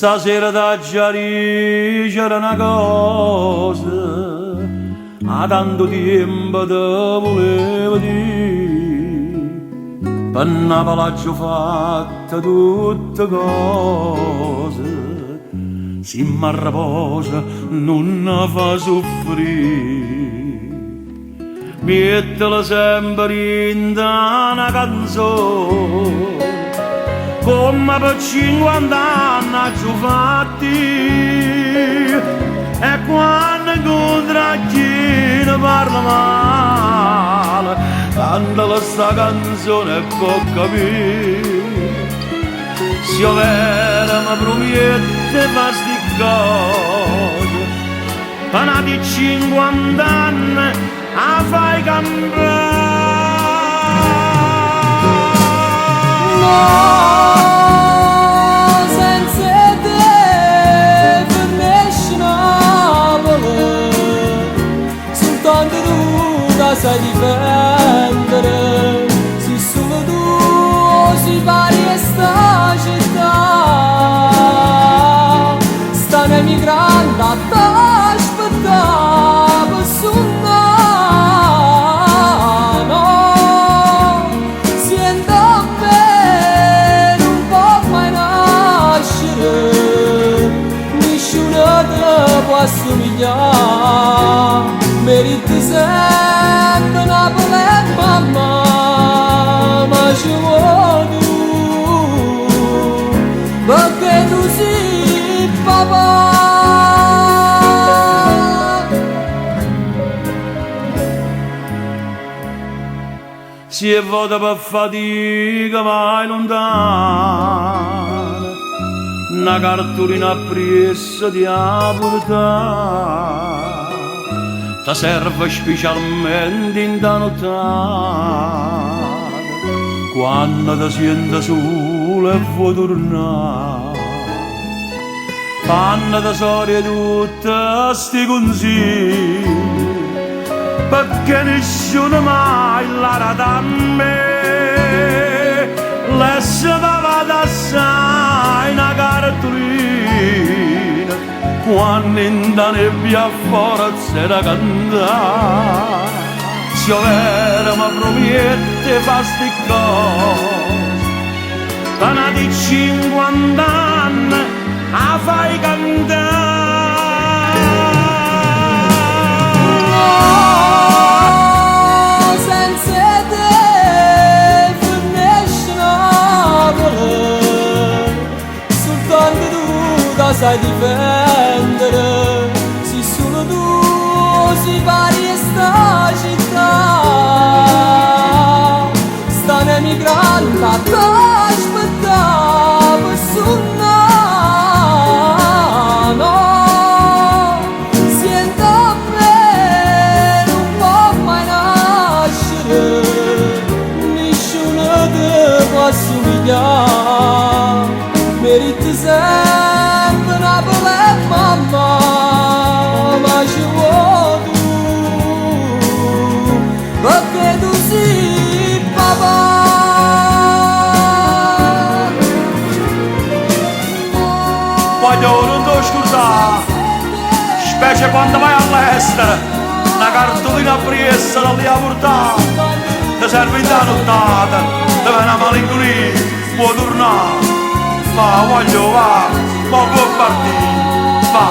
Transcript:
Stasera da chiarire c'era una cosa, a tanto tempo te volevo dire, per una palazzo fatta tutte cose, si m'arraposa non la fa soffrire, mettela sempre in una canzone, come per 50 anni ci fatti, e quando incontra chi ne parla male, canta sta canzone e può capire. Se io vera mi promette fa sti cose, per di 50 anni a fai cambiare. No, senza te finisce Napoli, soltanto tu la sai difendere, se solo tu si pari a sta città, stanno emigrando a t'aspettare per suonare, no, siendo a me non può mai nascere, nessuno te può assomigliare, meriti sempre Napoli e mamma, ma ci vuoi tu, perché tu sei papà. Si è vota per fatica vai lontana, una cartolina appressa ti ha portata, ti serve specialmente in da nottata, quando ti senti solo e vuoi tornare, fanno tesori tutti sti consigli, perché nessuno mai l'ha da me, lasciava da sai una cartolina, quando in da nebbia forza da cantare, se io vera mi promette fa sti cose, per di 50 anni a fai cantare. Sai difendere, se solo tu si pari a sta città, stanno emigrando a t'aspettare per suonare, no, siendo a me non può mai nascere, nessuno te può assomigliare, meriti sempre Napoli e mamma, ma ci vuoi tu, perché tu sei papà. Voglio non ti scusare, specie quando vai all'estero, una cartolina appressa da lì a portare, ti serve in da nottata, ti viene una malinconia, puoi tornare, ma voglio va. Ma può partire, va,